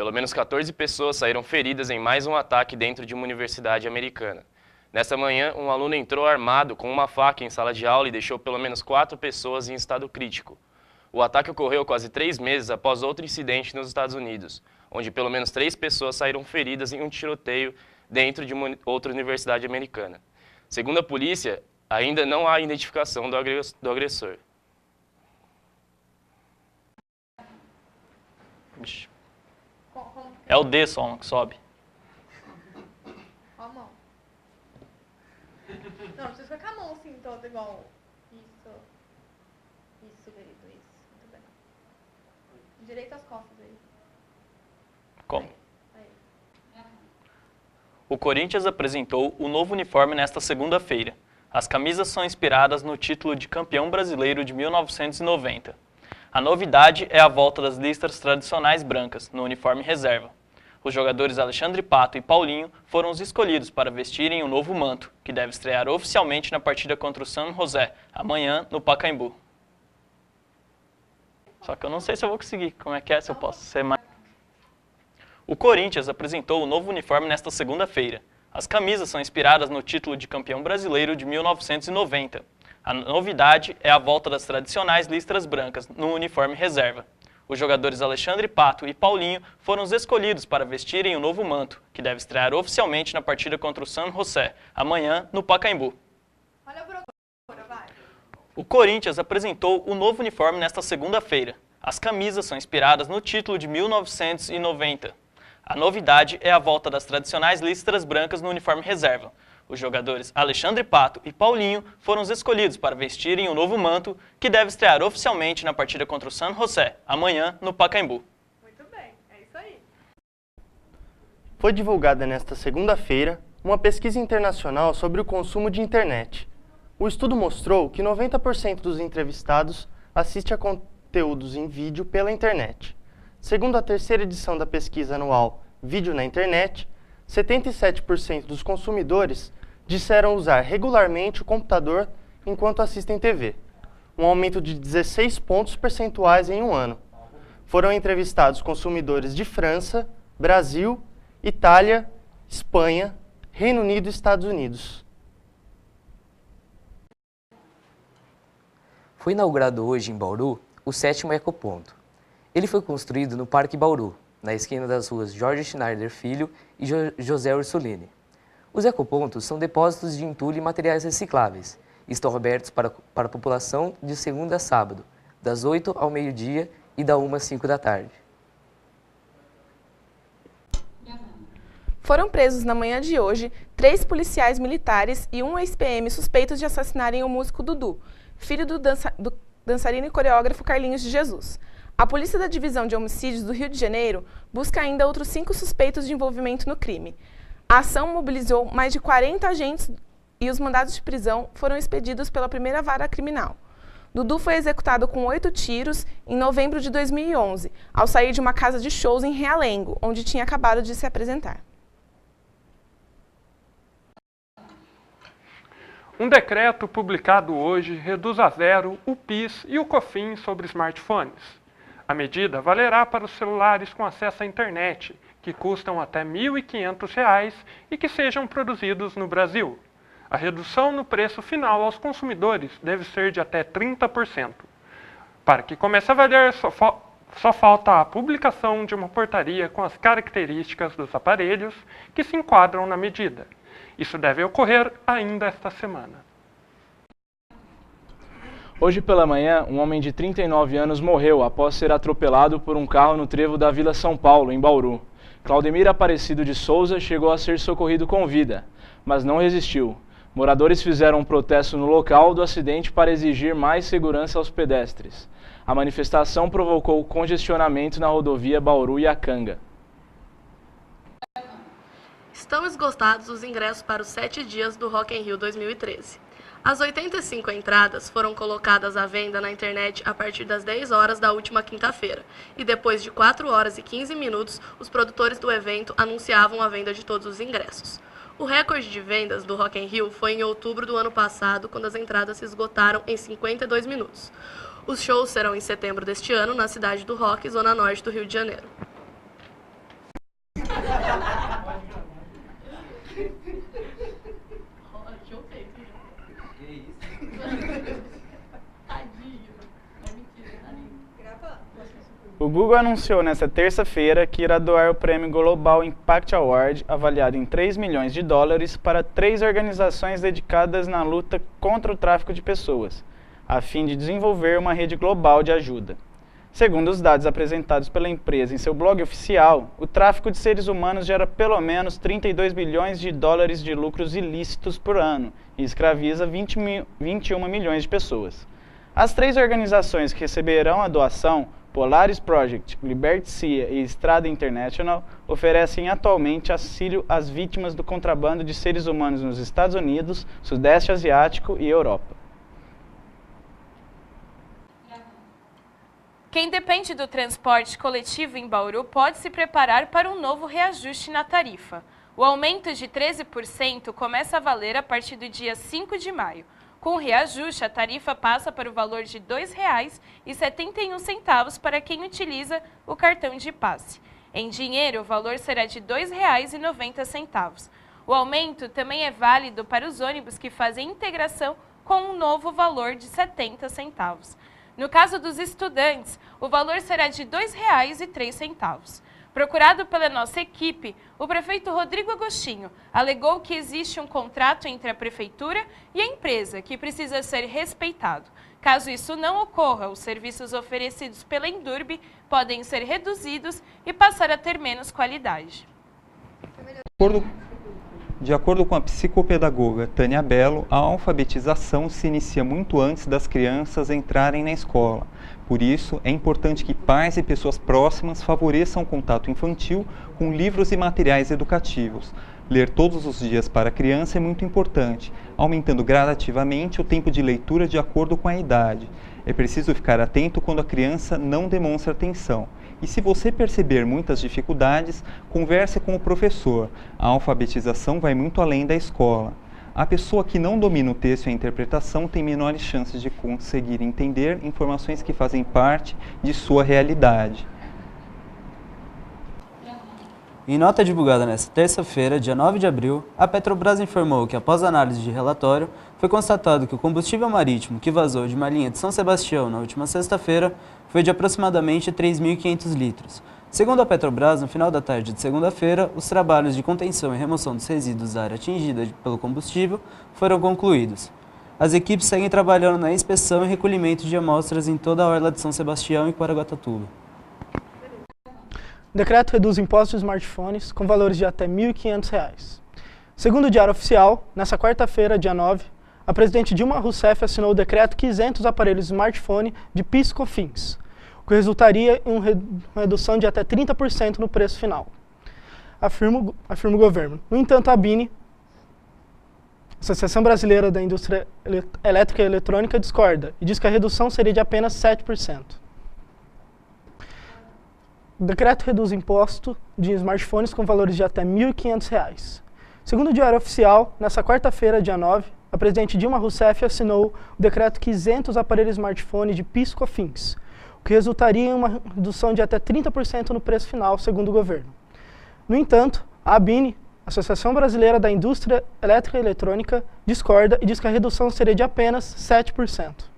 Pelo menos 14 pessoas saíram feridas em mais um ataque dentro de uma universidade americana. Nesta manhã, um aluno entrou armado com uma faca em sala de aula e deixou pelo menos 4 pessoas em estado crítico. O ataque ocorreu quase 3 meses após outro incidente nos Estados Unidos, onde pelo menos 3 pessoas saíram feridas em um tiroteio dentro de uma outra universidade americana. Segundo a polícia, ainda não há identificação do agressor. É o D só que sobe. Ó a mão. Não, precisa ficar com a mão assim, toda igual. Isso. Isso, querido, isso. Muito bem. Direita as costas aí. Como? Aí. O Corinthians apresentou o novo uniforme nesta segunda-feira. As camisas são inspiradas no título de campeão brasileiro de 1990. A novidade é a volta das listras tradicionais brancas no uniforme reserva. Os jogadores Alexandre Pato e Paulinho foram os escolhidos para vestirem o novo manto, que deve estrear oficialmente na partida contra o San José, amanhã no Pacaembu. Só que eu não sei se eu vou conseguir, como é que é, se eu posso ser mais... O Corinthians apresentou o novo uniforme nesta segunda-feira. As camisas são inspiradas no título de campeão brasileiro de 1990. A novidade é a volta das tradicionais listras brancas no uniforme reserva. Os jogadores Alexandre Pato e Paulinho foram os escolhidos para vestirem o novo manto, que deve estrear oficialmente na partida contra o San José, amanhã no Pacaembu. Olha a procura, vai. O Corinthians apresentou o novo uniforme nesta segunda-feira. As camisas são inspiradas no título de 1990. A novidade é a volta das tradicionais listras brancas no uniforme reserva. Os jogadores Alexandre Pato e Paulinho foram os escolhidos para vestirem o novo manto, que deve estrear oficialmente na partida contra o San José, amanhã no Pacaembu. Muito bem, é isso aí. Foi divulgada nesta segunda-feira uma pesquisa internacional sobre o consumo de internet. O estudo mostrou que 90% dos entrevistados assiste a conteúdos em vídeo pela internet. Segundo a terceira edição da pesquisa anual Vídeo na Internet, 77% dos consumidores disseram usar regularmente o computador enquanto assistem TV, um aumento de 16 pontos percentuais em um ano. Foram entrevistados consumidores de França, Brasil, Itália, Espanha, Reino Unido e Estados Unidos. Foi inaugurado hoje em Bauru o 7º Ecoponto. Ele foi construído no Parque Bauru, na esquina das ruas Jorge Schneider Filho e José Ursulini. Os ecopontos são depósitos de entulho e materiais recicláveis. Estão abertos para a população de segunda a sábado, das 8 ao meio-dia e da 1 às 5 da tarde. Foram presos na manhã de hoje 3 policiais militares e um ex-PM suspeitos de assassinarem o músico Dudu, filho do dançarino e coreógrafo Carlinhos de Jesus. A Polícia da Divisão de Homicídios do Rio de Janeiro busca ainda outros 5 suspeitos de envolvimento no crime. A ação mobilizou mais de 40 agentes e os mandados de prisão foram expedidos pela primeira vara criminal. Dudu foi executado com 8 tiros em novembro de 2011, ao sair de uma casa de shows em Realengo, onde tinha acabado de se apresentar. Um decreto publicado hoje reduz a zero o PIS e o COFINS sobre smartphones. A medida valerá para os celulares com acesso à internet, que custam até R$ 1.500 e que sejam produzidos no Brasil. A redução no preço final aos consumidores deve ser de até 30%. Para que comece a valer, só falta a publicação de uma portaria com as características dos aparelhos que se enquadram na medida. Isso deve ocorrer ainda esta semana. Hoje pela manhã, um homem de 39 anos morreu após ser atropelado por um carro no trevo da Vila São Paulo, em Bauru. Claudemir Aparecido de Souza chegou a ser socorrido com vida, mas não resistiu. Moradores fizeram um protesto no local do acidente para exigir mais segurança aos pedestres. A manifestação provocou congestionamento na rodovia Bauru-Iacanga. Estão esgotados os ingressos para os 7 dias do Rock in Rio 2013. As 85 entradas foram colocadas à venda na internet a partir das 10 horas da última quinta-feira, e depois de 4 horas e 15 minutos, os produtores do evento anunciavam a venda de todos os ingressos. O recorde de vendas do Rock in Rio foi em outubro do ano passado, quando as entradas se esgotaram em 52 minutos. Os shows serão em setembro deste ano, na cidade do Rock, zona norte do Rio de Janeiro. O Google anunciou nesta terça-feira que irá doar o prêmio Global Impact Award, avaliado em 3 milhões de dólares, para 3 organizações dedicadas na luta contra o tráfico de pessoas, a fim de desenvolver uma rede global de ajuda. Segundo os dados apresentados pela empresa em seu blog oficial, o tráfico de seres humanos gera pelo menos 32 bilhões de dólares de lucros ilícitos por ano e escraviza 21 milhões de pessoas. As 3 organizações que receberão a doação, Polaris Project, Liberty Sea e Strada International, oferecem atualmente auxílio às vítimas do contrabando de seres humanos nos Estados Unidos, Sudeste Asiático e Europa. Quem depende do transporte coletivo em Bauru pode se preparar para um novo reajuste na tarifa. O aumento de 13% começa a valer a partir do dia 5 de maio. Com o reajuste, a tarifa passa para o valor de R$ 2,71 para quem utiliza o cartão de passe. Em dinheiro, o valor será de R$ 2,90. O aumento também é válido para os ônibus que fazem integração com um novo valor de 70 centavos. No caso dos estudantes, o valor será de R$ 2,03. Procurado pela nossa equipe, o prefeito Rodrigo Agostinho alegou que existe um contrato entre a prefeitura e a empresa que precisa ser respeitado. Caso isso não ocorra, os serviços oferecidos pela Endurbe podem ser reduzidos e passar a ter menos qualidade. De acordo com a psicopedagoga Tânia Belo, a alfabetização se inicia muito antes das crianças entrarem na escola. Por isso, é importante que pais e pessoas próximas favoreçam o contato infantil com livros e materiais educativos. Ler todos os dias para a criança é muito importante, aumentando gradativamente o tempo de leitura de acordo com a idade. É preciso ficar atento quando a criança não demonstra atenção. E se você perceber muitas dificuldades, converse com o professor. A alfabetização vai muito além da escola. A pessoa que não domina o texto e a interpretação tem menores chances de conseguir entender informações que fazem parte de sua realidade. Em nota divulgada nesta terça-feira, dia 9 de abril, a Petrobras informou que, após análise de relatório, foi constatado que o combustível marítimo que vazou de uma linha de São Sebastião na última sexta-feira foi de aproximadamente 3.500 litros. Segundo a Petrobras, no final da tarde de segunda-feira, os trabalhos de contenção e remoção dos resíduos da área atingida pelo combustível foram concluídos. As equipes seguem trabalhando na inspeção e recolhimento de amostras em toda a orla de São Sebastião e Caraguatatuba. O decreto reduz impostos de smartphones com valores de até R$ 1.500. Segundo o Diário Oficial, nesta quarta-feira, dia 9, a presidente Dilma Rousseff assinou o decreto que isenta os aparelhos smartphone de PIS e COFINS, o que resultaria em uma redução de até 30% no preço final, afirma o governo. No entanto, a ABINE, Associação Brasileira da Indústria Elétrica e Eletrônica, discorda e diz que a redução seria de apenas 7%. O decreto reduz o imposto de smartphones com valores de até R$ 1.500. Segundo o Diário Oficial, nesta quarta-feira, dia 9, a presidente Dilma Rousseff assinou o decreto que isenta os aparelhos smartphone de PIS e COFINS, o que resultaria em uma redução de até 30% no preço final, segundo o governo. No entanto, a ABINE, Associação Brasileira da Indústria Elétrica e Eletrônica, discorda e diz que a redução seria de apenas 7%.